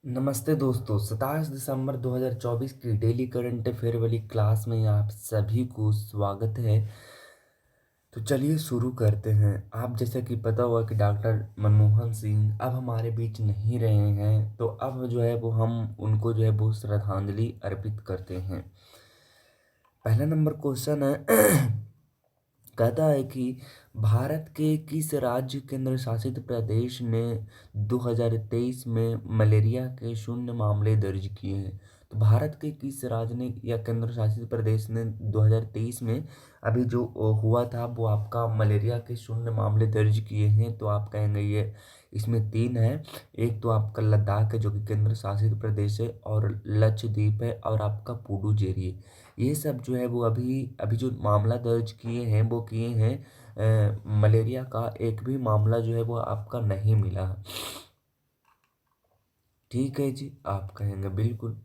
नमस्ते दोस्तों, 27 दिसंबर 2024 की डेली करंट अफेयर वाली क्लास में आप सभी को स्वागत है। तो चलिए शुरू करते हैं। आप जैसा कि पता हुआ कि डॉक्टर मनमोहन सिंह अब हमारे बीच नहीं रहे हैं, तो अब जो है वो हम उनको जो है वो श्रद्धांजलि अर्पित करते हैं। पहला नंबर क्वेश्चन है कहता है कि भारत के किस राज्य केंद्र शासित प्रदेश ने 2023 में मलेरिया के शून्य मामले दर्ज किए हैं। तो भारत के किस राज्य ने या केंद्र शासित प्रदेश ने 2023 में अभी जो हुआ था वो आपका मलेरिया के शून्य मामले दर्ज किए हैं। तो आप कहेंगे ये इसमें तीन है। एक तो आपका लद्दाख है जो कि केंद्र शासित प्रदेश है, और लक्षद्वीप है, और आपका पुडुचेरी है। ये सब जो है वो अभी अभी जो मामला दर्ज किए हैं वो किए हैं मलेरिया का एक भी मामला जो है वो आपका नहीं मिला। ठीक है जी, आप कहेंगे बिल्कुल।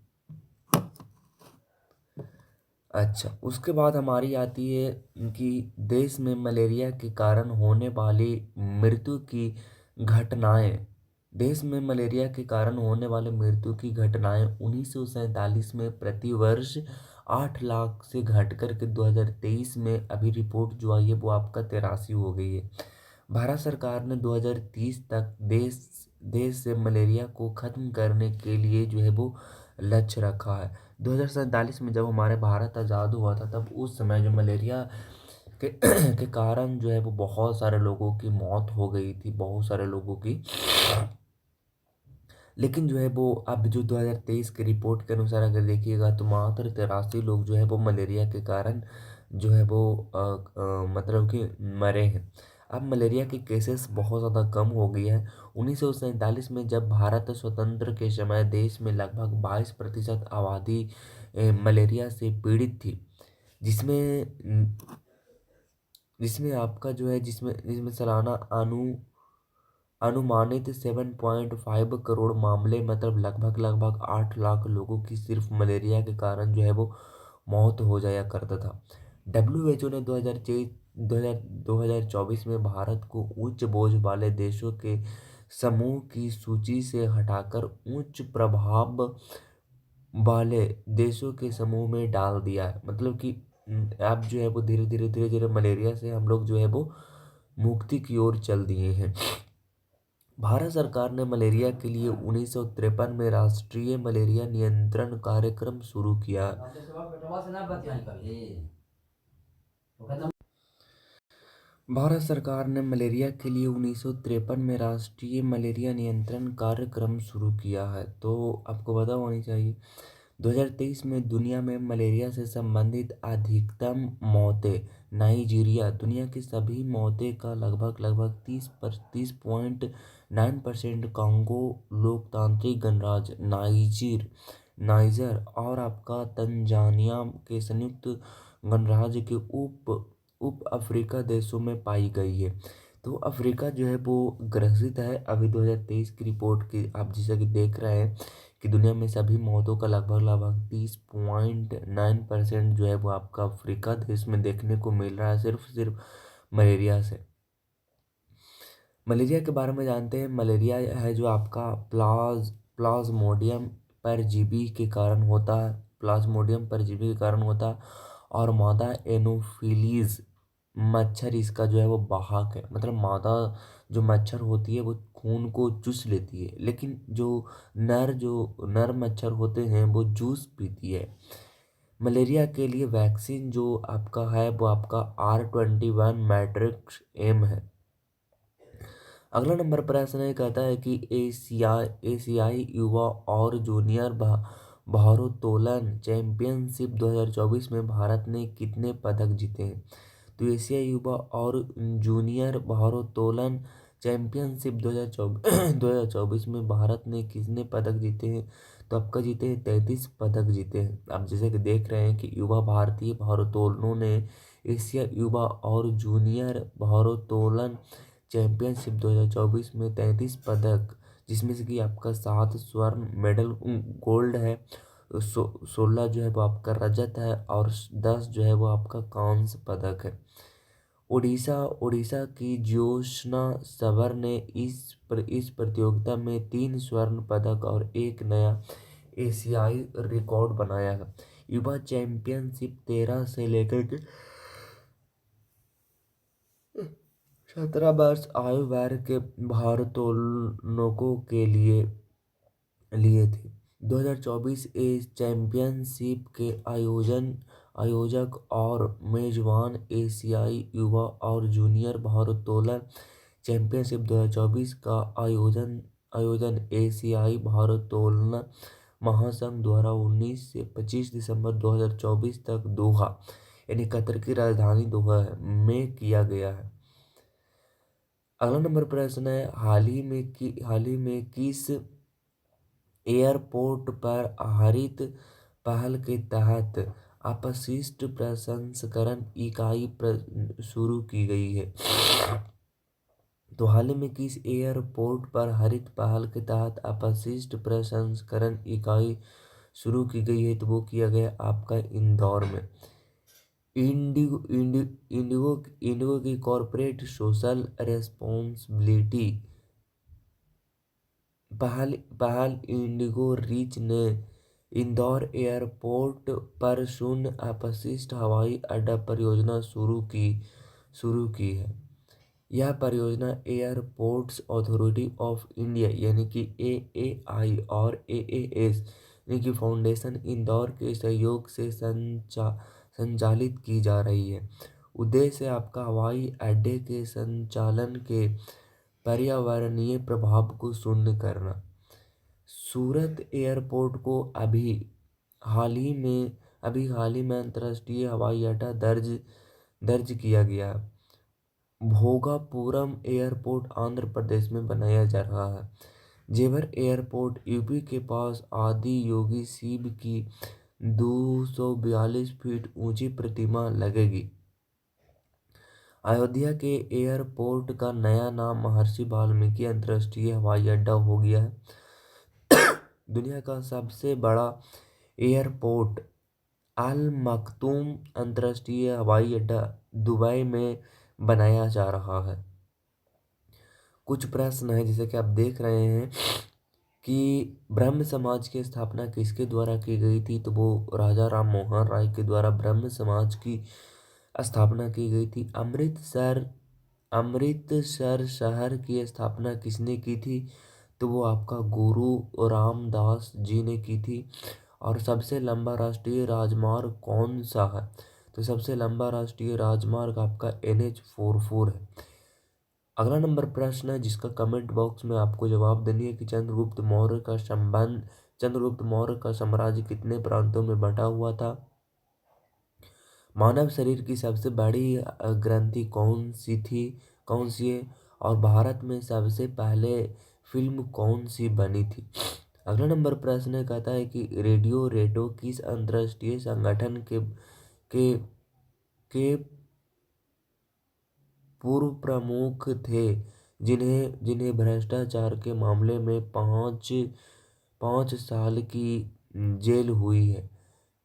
अच्छा, उसके बाद हमारी आती है कि देश में मलेरिया के कारण होने वाली मृत्यु की घटनाएं। देश में मलेरिया के कारण होने वाले मृत्यु की घटनाएं 1947 में प्रति वर्ष 8 लाख से घटकर के 2023 में अभी रिपोर्ट जो आई है वो आपका 83 हो गई है। भारत सरकार ने 2030 तक देश से मलेरिया को खत्म करने के लिए जो है वो लक्ष्य रखा है। 2047 में जब हमारे भारत आज़ाद हुआ था तब उस समय जो मलेरिया के के कारण जो है वो बहुत सारे लोगों की मौत हो गई थी, बहुत सारे लोगों की। लेकिन जो है वो अब जो 2023 की रिपोर्ट के अनुसार अगर देखिएगा तो मात्र 83 लोग जो है वो मलेरिया के कारण जो है वो मतलब कि मरे हैं। अब मलेरिया के केसेस बहुत ज़्यादा कम हो गई है। 1947 में जब भारत स्वतंत्र के समय देश में लगभग 22% आबादी मलेरिया से पीड़ित थी, जिसमें जिसमें आपका जो है जिसमें जिसमें सालाना अनुमानित 7.5 करोड़ मामले, मतलब लगभग 8 लाख लोगों की सिर्फ मलेरिया के कारण जो है वो मौत हो जाया करता था। WHO ने 2024 में भारत को उच्च बोझ वाले देशों के समूह की सूची से हटाकर उच्च प्रभाव वाले देशों के समूह में डाल दिया है। मतलब कि अब जो है वो धीरे धीरे मलेरिया से हम लोग जो है वो मुक्ति की ओर चल दिए हैं। भारत सरकार ने मलेरिया के लिए 1953 में राष्ट्रीय मलेरिया नियंत्रण कार्यक्रम शुरू किया। भारत सरकार ने मलेरिया के लिए 1953 में राष्ट्रीय मलेरिया नियंत्रण कार्यक्रम शुरू किया है। तो आपको पता होनी चाहिए 2023 में दुनिया में मलेरिया से संबंधित अधिकतम मौतें नाइजीरिया, दुनिया की सभी मौतें का लगभग 30.9%, कांगो लोकतांत्रिक गणराज्य नाइजर और आपका तंजानिया के संयुक्त गणराज्य के उप अफ्रीका देशों में पाई गई है। तो अफ्रीका जो है वो ग्रसित है। अभी 2023 की रिपोर्ट की आप जैसा कि देख रहे हैं कि दुनिया में सभी मौतों का लगभग 30.9% जो है वो आपका अफ्रीका देश में देखने को मिल रहा है, सिर्फ मलेरिया से। मलेरिया के बारे में जानते हैं। मलेरिया है जो आपका प्लाज्मोडियम परजीवी के कारण होता है, प्लाज्मोडियम परजीवी के कारण होता है, और मादा एनोफिलीज मच्छर इसका जो है वो वाहक है। मतलब मादा जो मच्छर होती है वो खून को चूस लेती है, लेकिन जो नर मच्छर होते हैं वो जूस पीती है। मलेरिया के लिए वैक्सीन जो आपका है वो आपका R21 मैट्रिक्स एम है। अगला नंबर प्रश्न ये कहता है कि एशियाई युवा और जूनियर भारोत्तोलन चैंपियनशिप 2024 में भारत ने कितने पदक जीते हैं। तो एशियाई युवा और जूनियर भारोत्तोलन चैंपियनशिप 2024 में भारत ने कितने पदक जीते हैं। तो आपका जीते हैं 33 पदक जीते हैं। आप जैसे कि देख रहे हैं कि युवा भारतीय भारोत्तोलनों ने एशिया युवा और जूनियर भारोत्तोलन चैंपियनशिप 2024 में 33 पदक, जिसमें से कि आपका 7 स्वर्ण मेडल गोल्ड है, 16 जो है वो आपका रजत है, और 10 जो है वो आपका कांस्य पदक है। उड़ीसा उड़ीसा की ज्योत्सना सबर ने इस प्रतियोगिता में 3 स्वर्ण पदक और एक नया एशियाई रिकॉर्ड बनाया है। युवा चैंपियनशिप 13 से लेकर के 17 वर्ष आयु वर्ग के भारोत्तोलकों के लिए थे। 2024 एस चैंपियनशिप के आयोजक और मेजबान एशियाई युवा और जूनियर भारोत्तोलन चैंपियनशिप 2024 का आयोजन एशियाई भारोत्तोलन महासंघ द्वारा 19 से 25 दिसंबर 2024 तक दोहा यानी कतर की राजधानी दोहा में किया गया है। अगला नंबर प्रश्न है, हाल ही में किस एयरपोर्ट पर हरित पहल के तहत अपशिष्ट प्रसंस्करण इकाई शुरू की गई है? तो हाल ही में किस एयरपोर्ट पर हरित पहल के तहत अपशिष्ट प्रसंस्करण इकाई शुरू की गई है? तो वो किया गया आपका इंदौर में। इंडिगो की कॉर्पोरेट सोशल रेस्पॉन्सिबिलिटी पहल इंडिगो रीच ने इंदौर एयरपोर्ट पर शून्य अपशिष्ट हवाई अड्डा परियोजना शुरू की है। यह परियोजना एयरपोर्ट्स अथॉरिटी ऑफ इंडिया यानी कि एएआई और एएएस यानी कि फाउंडेशन इंदौर के सहयोग से संचालित की जा रही है। उद्देश्य आपका हवाई अड्डे के संचालन के पर्यावरणीय प्रभाव को शून्य करना। सूरत एयरपोर्ट को अभी हाल ही में अंतर्राष्ट्रीय हवाई अड्डा दर्ज किया गया। भोगापुरम एयरपोर्ट आंध्र प्रदेश में बनाया जा रहा है। जेवर एयरपोर्ट यूपी के पास आदि योगी शिव की 242 फीट ऊंची प्रतिमा लगेगी। अयोध्या के एयरपोर्ट का नया नाम महर्षि वाल्मीकि अंतर्राष्ट्रीय हवाई अड्डा हो गया है। दुनिया का सबसे बड़ा एयरपोर्ट अल मखतूम अंतर्राष्ट्रीय हवाई अड्डा दुबई में बनाया जा रहा है। कुछ प्रश्न है जैसे कि आप देख रहे हैं कि ब्रह्म समाज की स्थापना किसके द्वारा की गई थी? तो वो राजा राम मोहन राय के द्वारा ब्रह्म समाज की स्थापना की गई थी। अमृतसर शहर की स्थापना किसने की थी? तो वो आपका गुरु रामदास जी ने की थी। और सबसे लंबा राष्ट्रीय राजमार्ग कौन सा है? तो सबसे लंबा राष्ट्रीय राजमार्ग आपका NH44 है। अगला नंबर प्रश्न है जिसका कमेंट बॉक्स में आपको जवाब देनी है कि चंद्रगुप्त मौर्य का साम्राज्य कितने प्रांतों में बंटा हुआ था? मानव शरीर की सबसे बड़ी ग्रंथि कौन सी है? और भारत में सबसे पहले फिल्म कौन सी बनी थी? अगला नंबर प्रश्न कहता है कि रेडियो रेटो किस अंतर्राष्ट्रीय संगठन के पूर्व प्रमुख थे जिन्हें भ्रष्टाचार के मामले में 5 साल की जेल हुई है?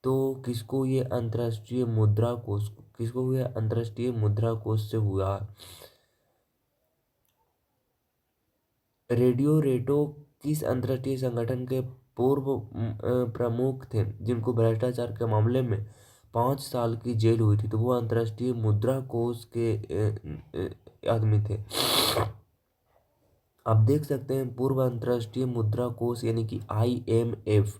तो किसको ये अंतर्राष्ट्रीय मुद्रा कोष से हुआ? रेडियो रेटो किस अंतर्राष्ट्रीय संगठन के पूर्व प्रमुख थे जिनको भ्रष्टाचार के मामले में 5 साल की जेल हुई थी? तो वो अंतर्राष्ट्रीय मुद्रा कोष के आदमी थे। आप देख सकते हैं पूर्व अंतर्राष्ट्रीय मुद्रा कोष यानी कि IMF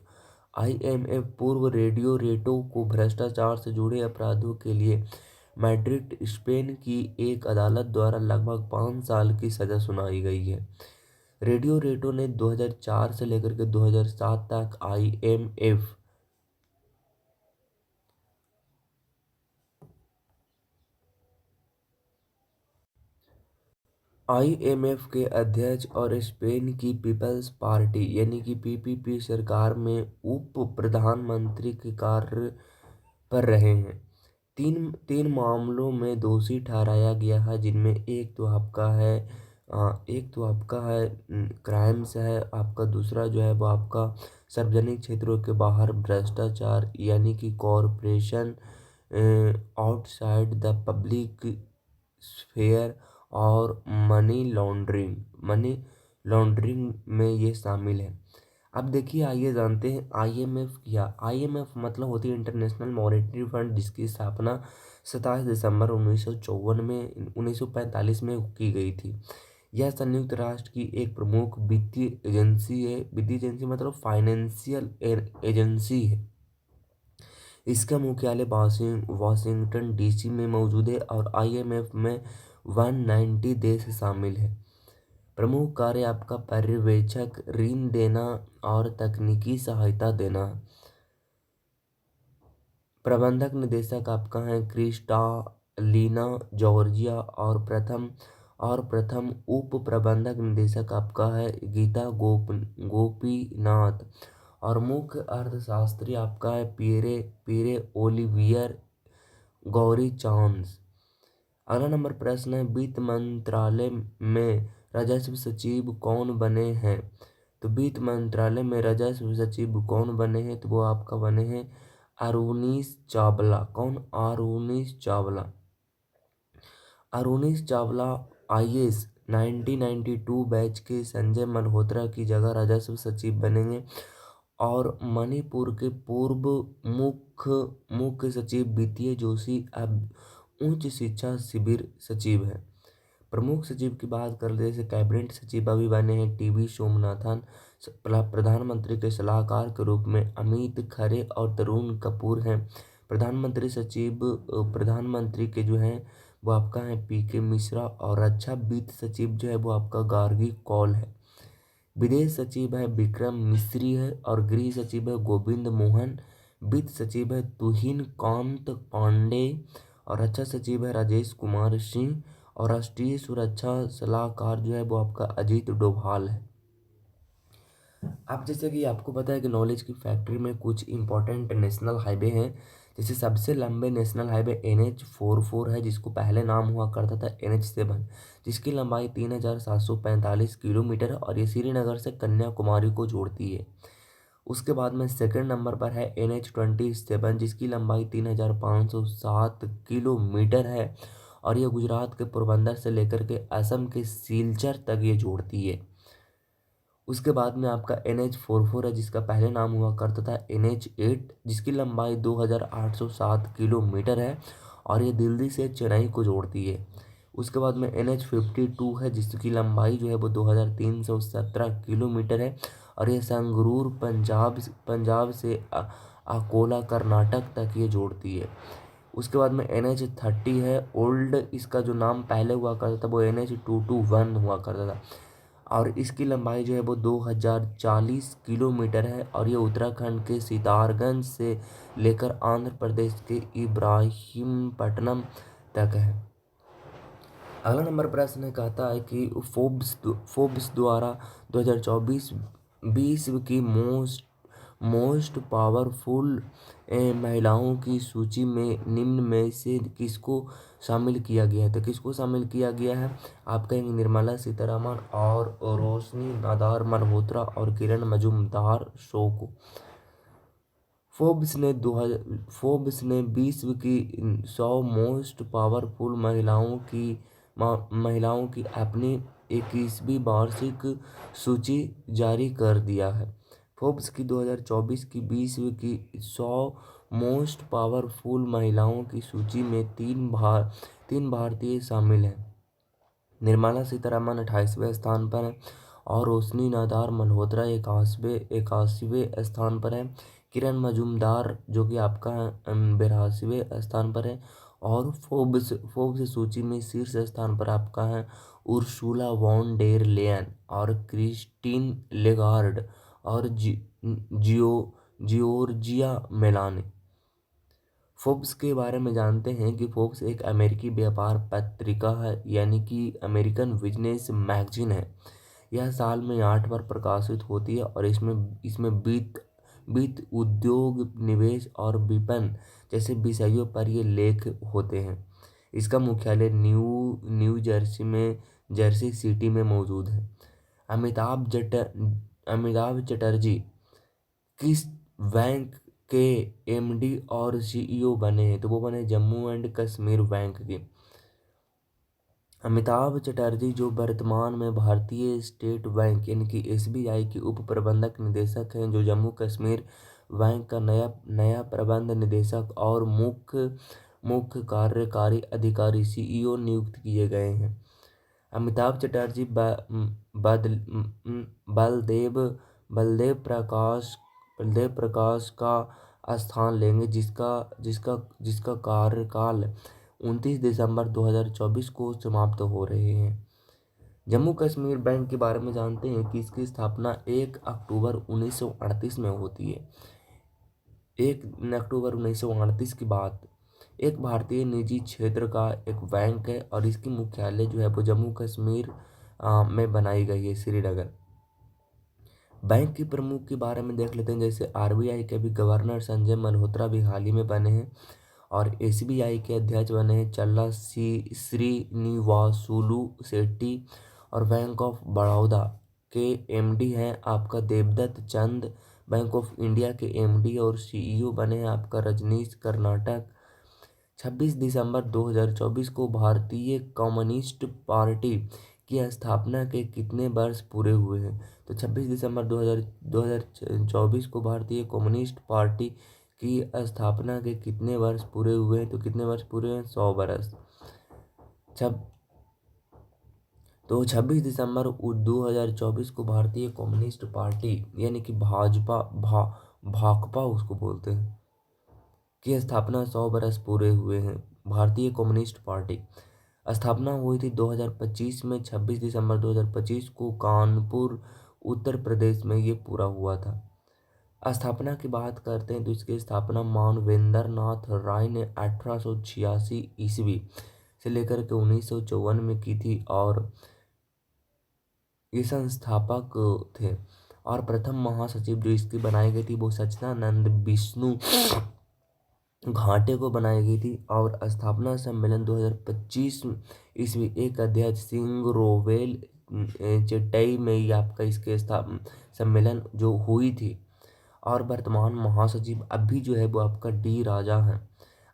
पूर्व रेडियो रेटो को भ्रष्टाचार से जुड़े अपराधों के लिए मैड्रिड स्पेन की एक अदालत द्वारा लगभग 5 साल की सजा सुनाई गई है। रेडियो रेटो ने 2004 से लेकर के 2007 तक IMF के अध्यक्ष और स्पेन की पीपल्स पार्टी यानी कि PPP सरकार में उप प्रधानमंत्री के कार्य पर रहे हैं। तीन मामलों में दोषी ठहराया गया है जिनमें एक तो आपका है क्राइम्स है, आपका दूसरा जो है वो आपका सार्वजनिक क्षेत्रों के बाहर भ्रष्टाचार यानी कि corporation outside the public fair और मनी लॉन्ड्रिंग में ये शामिल है। अब देखिए, आइए जानते हैं आईएमएफ क्या। आईएमएफ मतलब होती है इंटरनेशनल मॉनेटरी फंड, जिसकी स्थापना 27 दिसंबर 1945 में की गई थी। यह संयुक्त राष्ट्र की एक प्रमुख वित्तीय एजेंसी है। वित्तीय एजेंसी मतलब फाइनेंशियल एजेंसी है। इसका मुख्यालय वाशिंगटन डीसी में मौजूद है और आईएमएफ में 190 देश शामिल है। प्रमुख कार्य आपका पर्यवेक्षक, ऋण देना और तकनीकी सहायता देना। प्रबंधक निदेशक आपका है क्रिस्टालिना जॉर्जिया और प्रथम उप प्रबंधक निदेशक आपका है गीता गोपीनाथ। और मुख्य अर्थशास्त्री आपका है पीरे पीरे ओलिवियर गौरी चांस। अगला नंबर प्रश्न है, वित्त मंत्रालय में राजस्व सचिव कौन बने हैं? तो वित्त मंत्रालय में राजस्व सचिव कौन बने हैं? तो वो आपका बने हैं अरुणीश चावला। कौन? अरुणीश चावला। अरुणीश चावला आईएएस 1992 बैच के संजय मल्होत्रा की जगह राजस्व सचिव बनेंगे। और मणिपुर के पूर्व मुख्य सचिव वित्तीय जोशी अब उच्च शिक्षा शिविर सचिव है। प्रमुख सचिव की बात कर ले, जैसे कैबिनेट सचिव अभी बने हैं टीवी सोमनाथन। प्रधानमंत्री के सलाहकार के रूप में अमित खरे और तरुण कपूर हैं। प्रधानमंत्री सचिव प्रधानमंत्री के जो हैं वो आपका है पीके मिश्रा। और रक्षा वित्त सचिव जो है वो आपका गार्गी कौल है। विदेश सचिव है विक्रम मिस्री है। और गृह सचिव है गोविंद मोहन। वित्त सचिव है तुहिन कांत पांडे। और रक्षा सचिव है राजेश कुमार सिंह। और राष्ट्रीय सुरक्षा सलाहकार जो है वो आपका अजीत डोभाल है। अब जैसे कि आपको पता है कि नॉलेज की फैक्ट्री में कुछ इंपॉर्टेंट नेशनल हाईवे हैं। जैसे सबसे लंबे नेशनल हाईवे NH44 है, जिसको पहले नाम हुआ करता था NH7, जिसकी लंबाई 3745 किलोमीटर है और ये श्रीनगर से कन्याकुमारी को जोड़ती है। उसके बाद में सेकंड नंबर पर है NH27, जिसकी लंबाई 3507 किलोमीटर है और ये गुजरात के पोरबंदर से लेकर के असम के सिलचर तक ये जोड़ती है। उसके बाद में आपका NH44 है, जिसका पहले नाम हुआ करता था NH8, जिसकी लंबाई 2807 किलोमीटर है और ये दिल्ली से चेन्नई को जोड़ती है। उसके बाद में NH52 है, जिसकी लंबाई जो है वो 2317 किलोमीटर है और ये संगरूर पंजाब से अकोला कर्नाटक तक ये जोड़ती है। उसके बाद में NH30 है ओल्ड, इसका जो नाम पहले हुआ करता था वो NH221 हुआ करता था और इसकी लंबाई जो है वो 2040 किलोमीटर है और ये उत्तराखंड के सितारगंज से लेकर आंध्र प्रदेश के इब्राहिमपट्टनम तक है। अगला नंबर प्रश्न कहता है कि फोर्ब्स द्वारा 2024 विश्व की मोस्ट पावरफुल महिलाओं की सूची में निम्न में से किसको शामिल किया गया है? तो किसको शामिल किया गया है? आप कहेंगे निर्मला सीतारमण और रोशनी नादार मल्होत्रा और किरण मजूमदार शो को। फोर्ब्स ने विश्व की 100 मोस्ट पावरफुल महिलाओं की अपनी 21वीं वार्षिक सूची जारी कर दिया है। फोर्ब्स की 2024 की विश्व की 100 मोस्ट पावरफुल महिलाओं की सूची में तीन भारतीय शामिल हैं। निर्मला सीतारमण 28वें स्थान पर है और रोशनी नादार मल्होत्रा 81वें स्थान पर है। किरण मजूमदार जो कि आपका 82वें स्थान पर है। और फोर्ब्स सूची में शीर्ष स्थान पर आपका है उर्सुला वॉन डेर लेयन और क्रिस्टीन लेगार्ड और जियोर्जिया मेलानी। फोर्ब्स के बारे में जानते हैं कि फोर्ब्स एक अमेरिकी व्यापार पत्रिका है, यानी कि अमेरिकन बिजनेस मैगजीन है। यह साल में 8 बार प्रकाशित होती है और इसमें वित्त उद्योग निवेश और विपणन जैसे विषयों पर ये लेख होते हैं। इसका मुख्यालय न्यू जर्सी सिटी में मौजूद है। अमिताभ चटर्जी किस बैंक के MD और CEO बने हैं? तो वो बने जम्मू एंड कश्मीर बैंक के। अमिताभ चटर्जी जो वर्तमान में भारतीय स्टेट बैंक यानी कि एसबीआई के उप प्रबंधक निदेशक हैं, जो जम्मू कश्मीर बैंक का नया नया प्रबंध निदेशक और मुख्य मुख्य कार्यकारी अधिकारी सीईओ नियुक्त किए गए हैं। अमिताभ चटर्जी बदल बलदेव बलदेव प्रकाश का स्थान लेंगे, जिसका जिसका जिसका कार्यकाल 29 दिसंबर 2024 को समाप्त हो रहे हैं। जम्मू कश्मीर बैंक के बारे में जानते हैं कि इसकी स्थापना 1 अक्टूबर 1938 में होती है। 1 अक्टूबर 1938 की बात एक भारतीय निजी क्षेत्र का एक बैंक है और इसकी मुख्यालय जो है वो जम्मू कश्मीर में बनाई गई है, श्रीनगर। बैंक की प्रमुख के बारे में देख लेते हैं, जैसे आरबीआई के भी गवर्नर संजय मल्होत्रा भी हाल ही में बने हैं और एसबीआई के अध्यक्ष बने हैं चल्ला श्रीनिवासुलु शेट्टी और बैंक ऑफ बड़ौदा के एमडी हैं आपका देवदत्त चंद। बैंक ऑफ इंडिया के एमडी और सीईओ बने हैं आपका रजनीश कर्नाटक। 26 दिसंबर 2024 को भारतीय कम्युनिस्ट पार्टी की स्थापना के कितने वर्ष पूरे हुए हैं? तो 26 दिसंबर 2024 को भारतीय कम्युनिस्ट पार्टी की स्थापना के कितने वर्ष पूरे हुए हैं? तो कितने वर्ष पूरे हैं? 100 वर्ष। छब तो 26 दिसंबर 2024 को भारतीय कम्युनिस्ट पार्टी यानी कि भाकपा उसको बोलते हैं, की स्थापना 100 बरस पूरे हुए हैं। भारतीय कम्युनिस्ट पार्टी स्थापना हुई थी 2025 में, 26 दिसंबर 2025 को कानपुर उत्तर प्रदेश में ये पूरा हुआ था। स्थापना की बात करते हैं तो इसकी स्थापना मानवेंद्र नाथ राय ने 1886 ईस्वी से लेकर के 1954 में की थी और ये संस्थापक थे। और प्रथम महासचिव जो इसकी बनाई गई थी वो सच्चिदानंद विष्णु घाटे को बनाई गई थी। और स्थापना सम्मेलन 2025 ईस्वी एक अध्यक्ष सिंह रोवेल चेट्टई में ही आपका इसके सम्मेलन जो हुई थी। और वर्तमान महासचिव अभी जो है वो आपका डी राजा हैं।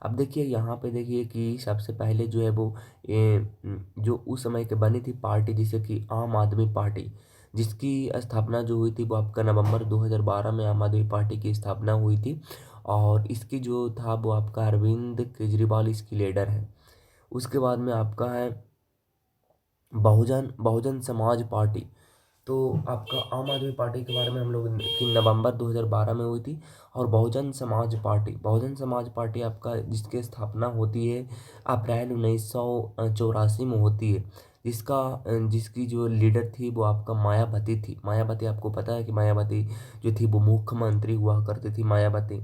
अब देखिए यहाँ पे देखिए कि सबसे पहले जो है वो जो उस समय के बनी थी पार्टी जिसे कि आम आदमी पार्टी, जिसकी स्थापना जो हुई थी वो आपका नवंबर 2012 में आम आदमी पार्टी की स्थापना हुई थी। और इसकी जो था वो आपका अरविंद केजरीवाल इसकी लीडर है। उसके बाद में आपका है बहुजन बहुजन समाज पार्टी। तो आपका आम आदमी पार्टी के बारे में हम लोग कि नवंबर 2012 में हुई थी। और बहुजन समाज पार्टी आपका जिसकी स्थापना होती है अप्रैल 1984 में होती है। जिसकी जो लीडर थी वो आपका मायावती थी। मायावती आपको पता है कि मायावती जो थी वो मुख्यमंत्री हुआ करती थी मायावती।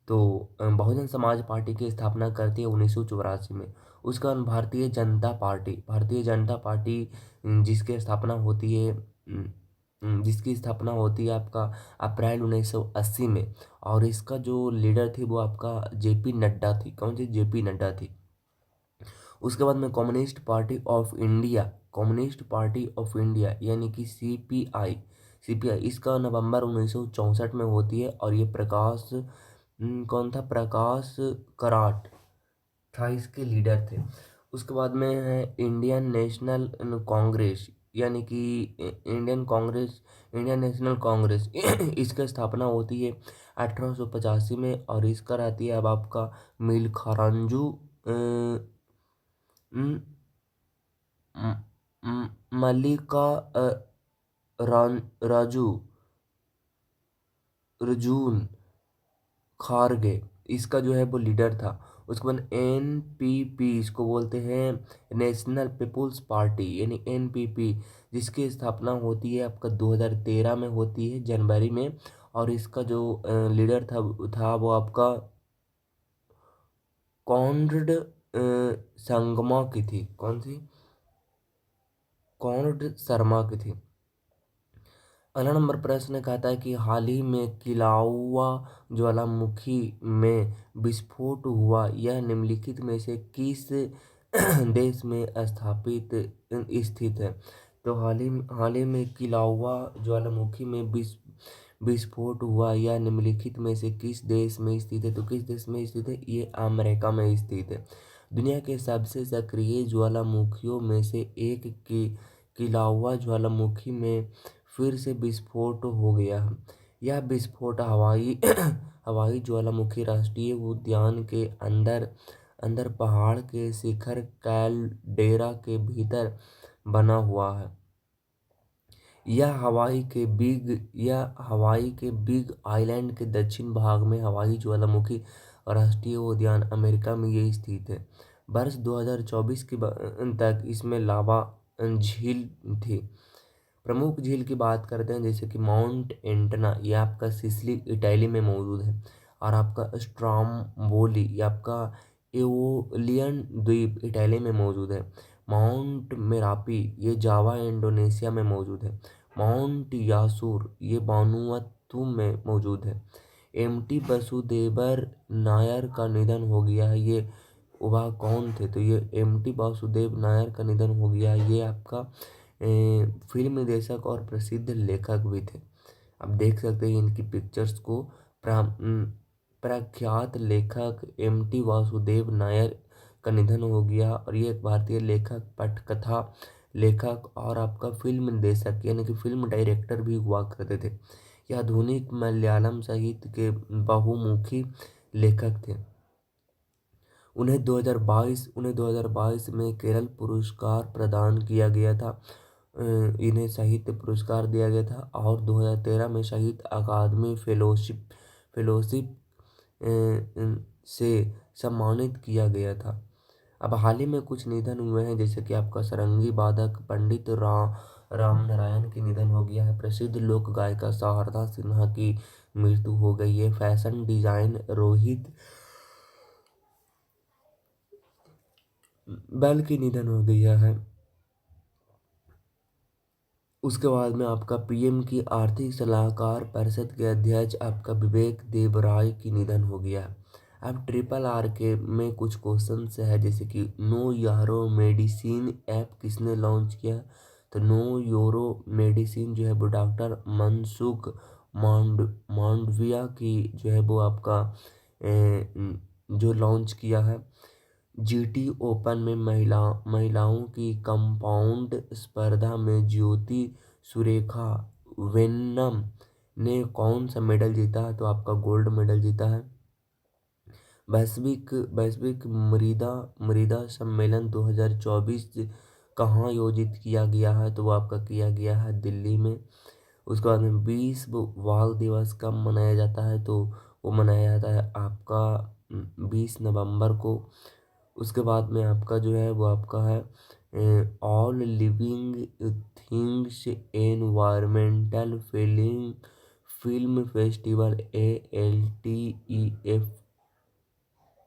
तो बहुजन समाज पार्टी की स्थापना करती है 1984 में। उसका भारतीय जनता पार्टी जिसकी स्थापना होती है आपका अप्रैल 1980 में। और इसका जो लीडर थी वो आपका जेपी नड्डा थी। कौन सी? जेपी नड्डा थी। उसके बाद में कम्युनिस्ट पार्टी ऑफ इंडिया यानी कि सीपीआई इसका नवंबर 1964 में होती है। और ये कौन था? प्रकाश कराट था इसके लीडर थे। उसके बाद में है इंडियन नेशनल कांग्रेस यानी कि इंडियन नेशनल कांग्रेस इसकी स्थापना होती है 1885 में। और इसका रहती है अब आपका मिल्खारंजू मल्लिका राजू अर्जुन खारगे इसका जो है वो लीडर था। उसके बाद एनपीपी इसको बोलते हैं नेशनल पीपुल्स पार्टी यानी एनपीपी, जिसकी स्थापना होती है आपका 2013 में होती है जनवरी में। और इसका जो लीडर था वो आपका कॉनरेड संगमा की थी। कौन सी? कॉनरेड शर्मा की थी। अगला नंबर प्रश्न कहता है कि हाल ही में किलाउआ ज्वालामुखी में विस्फोट हुआ, यह निम्नलिखित में से किस देश में स्थापित स्थित है? तो हाल ही में किलाउआ ज्वालामुखी में विस्फोट हुआ, यह निम्नलिखित में से किस देश में स्थित है? तो किस देश में स्थित है? ये अमेरिका में स्थित है। दुनिया के सबसे सक्रिय ज्वालामुखियों में से एक की किलाउआ ज्वालामुखी में फिर से विस्फोट हो गया है। यह विस्फोट हवाई हवाई ज्वालामुखी राष्ट्रीय उद्यान के अंदर अंदर पहाड़ के शिखर कैलडेरा के भीतर बना हुआ है। यह हवाई के बिग आइलैंड के दक्षिण भाग में हवाई ज्वालामुखी राष्ट्रीय उद्यान अमेरिका में ये स्थित है। वर्ष 2024 तक इसमें लावा झील थी। प्रमुख झील की बात करते हैं जैसे कि माउंट एंटना, ये आपका सिसिली इटली में मौजूद है। और आपका स्ट्रोम्बोली, ये आपका एओलियन द्वीप इटली में मौजूद है। माउंट मेरापी, ये जावा इंडोनेशिया में मौजूद है। माउंट यासूर, ये वानुअतु में मौजूद है। एमटी वासुदेवर नायर का निधन हो गया है। ये वह कौन थे? तो ये एमटी वासुदेव नायर का निधन हो गया है। ये आपका फिल्म निर्देशक और प्रसिद्ध लेखक भी थे। आप देख सकते हैं इनकी पिक्चर्स को। प्रख्यात लेखक एमटी वासुदेव नायर का निधन हो गया और ये एक भारतीय लेखक, पटकथा लेखक और आपका फिल्म निर्देशक यानी कि फिल्म डायरेक्टर भी हुआ करते थे। ये आधुनिक मलयालम साहित्य के बहुमुखी लेखक थे। उन्हें 2022 में केरल पुरस्कार प्रदान किया गया था। इन्हें साहित्य पुरस्कार दिया गया था और 2013 में साहित्य अकादमी फेलोशिप से सम्मानित किया गया था। अब हाल ही में कुछ निधन हुए हैं जैसे कि आपका सारंगी वादक पंडित राम नारायण की निधन हो गया है। प्रसिद्ध लोक गायिका शारदा सिन्हा की मृत्यु हो गई है। फैशन डिजाइन रोहित बैल की निधन हो गया है। उसके बाद में आपका पीएम की आर्थिक सलाहकार परिषद के अध्यक्ष आपका विवेक देवराय की निधन हो गया। अब ट्रिपल आर के में कुछ क्वेश्चन है जैसे कि नो यूरो मेडिसिन ऐप किसने लॉन्च किया? तो नो यूरो मेडिसिन जो है वो डॉक्टर मनसुख मांडविया की जो है वो आपका जो लॉन्च किया है। जीटी ओपन में महिलाओं की कंपाउंड स्पर्धा में ज्योति सुरेखा वेन्नम ने कौन सा मेडल जीता है? तो आपका गोल्ड मेडल जीता है। वैश्विक वैश्विक मृदा मृदा सम्मेलन 2024 कहाँ आयोजित किया गया है? तो वो आपका किया गया है दिल्ली में। उसके बाद में विश्व बाल दिवस कब मनाया जाता है? तो वो मनाया जाता है आपका 20 नवंबर को। उसके बाद में आपका जो है वो आपका है all living things environmental film festival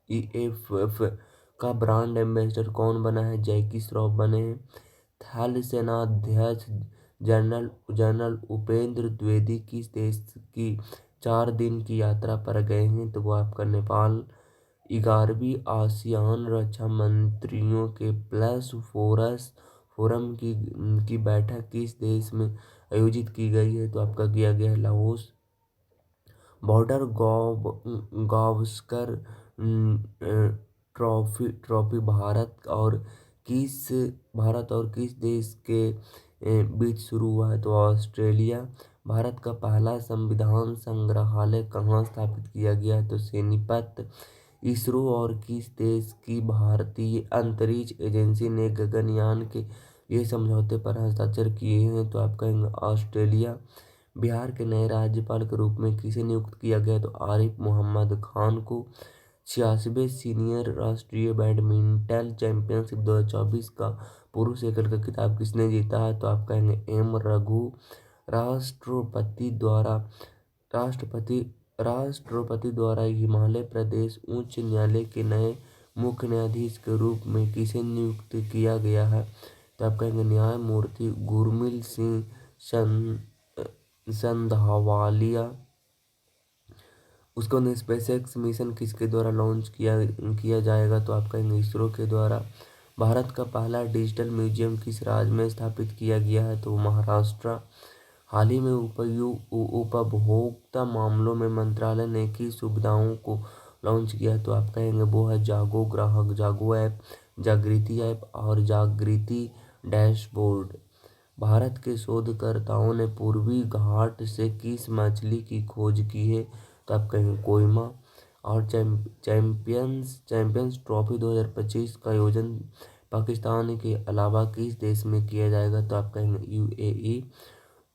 ALTEFF का ब्रांड एम्बेसडर कौन बना है? जैकी श्रॉफ बने हैं। थल सेनाध्यक्ष जनरल उपेंद्र द्विवेदी किस देश की 4 दिन की यात्रा पर गए हैं? तो वो आपका नेपाल। 11वीं आसियान रक्षा मंत्रियों के प्लस फोरम की बैठक किस देश में आयोजित की गई है? तो आपका किया गया है Laos. Border Gavaskar trophy Bharat और किस देश के बीच शुरू हुआ है? तो ऑस्ट्रेलिया। भारत का पहला संविधान संग्रहालय कहाँ स्थापित किया गया है? तो सोनीपत। इसरो और किस देश की भारतीय अंतरिक्ष एजेंसी ने गगनयान के लिए समझौते पर हस्ताक्षर किए हैं? तो आपका ऑस्ट्रेलिया। बिहार के नए राज्यपाल के रूप में किसे नियुक्त किया गया? तो आरिफ मोहम्मद खान को। 86वें सीनियर राष्ट्रीय बैडमिंटन चैंपियनशिप 2024 का पुरुष एकल का खिताब किसने जीता है? तो आप कहेंगे एम रघु। राष्ट्रपति द्वारा राष्ट्रपति द्वारा हिमाचल प्रदेश उच्च न्यायालय के नए मुख्य न्यायाधीश के रूप में किसे नियुक्त किया गया है? तो आप कहेंगे न्यायमूर्ति गुरमीत सिंह संधावालिया। उसको स्पेसएक्स मिशन किसके द्वारा लॉन्च किया जाएगा? तो आप कहेंगे इसरो के द्वारा। भारत का पहला डिजिटल म्यूजियम किस राज्य में स्थापित किया गया है? तो महाराष्ट्र। हाल ही में उपभोक्ता मामलों में मंत्रालय ने किस सुविधाओं को लॉन्च किया है, तो आप कहेंगे वो है जागो ग्राहक, जागो ऐप, जागृति ऐप और जागृति डैशबोर्ड। भारत के शोधकर्ताओं ने पूर्वी घाट से किस मछली की खोज की है, तो आप कहेंगे कोयमा। और चैंपियंस ट्रॉफी 2025 का आयोजन पाकिस्तान के अलावा किस देश में किया जाएगा, तो आप कहेंगे यूएई।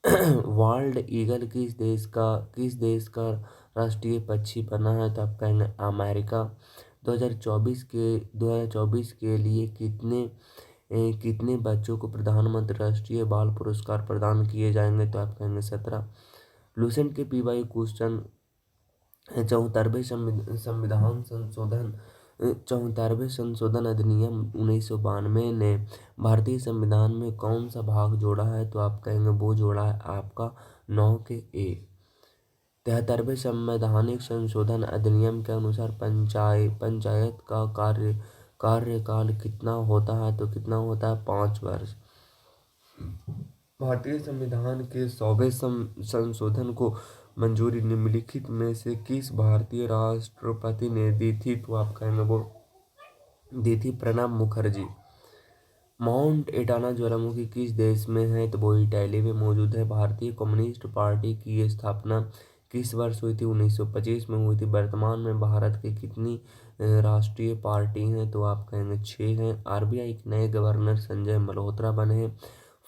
वर्ल्ड ईगल किस देश का राष्ट्रीय पक्षी बना है, तो आप कहेंगे अमेरिका। 2024 के लिए कितने बच्चों को प्रधानमंत्री राष्ट्रीय बाल पुरस्कार प्रदान किए जाएंगे, तो आप कहेंगे 17। लुसेंट के पीवाई क्वेश्चन 74वें संशोधन अधिनियम 1992 ने भारतीय संविधान में कौन सा भाग जोड़ा है, तो आप कहेंगे वो जोड़ा है आपका 9 के ए। 73वें संवैधानिक संशोधन अधिनियम के अनुसार पंचायत का कार्यकाल कितना होता है, तो कितना होता है 5 वर्ष। भारतीय संविधान के 100वें संशोधन को मंजूरी निम्नलिखित में से किस भारतीय राष्ट्रपति ने दी थी, तो आप कहेंगे वो दी थी प्रणब मुखर्जी। माउंट एटाना ज्वालामुखी किस देश में है, तो वो इटली में मौजूद है। भारतीय कम्युनिस्ट पार्टी की स्थापना किस वर्ष हुई थी, 1925 में हुई थी। वर्तमान में भारत की कितनी राष्ट्रीय पार्टी हैं, तो आप कहेंगे 6 हैं। आरबीआई के नए गवर्नर संजय मल्होत्रा बने हैं।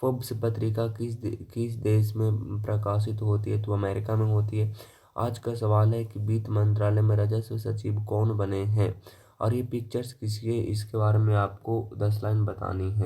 फोर्ब्स पत्रिका किस देश में प्रकाशित होती है, तो अमेरिका में होती है। आज का सवाल है कि वित्त मंत्रालय में राजस्व सचिव कौन बने हैं और ये पिक्चर्स किसकी है, इसके बारे में आपको 10 लाइन बतानी है।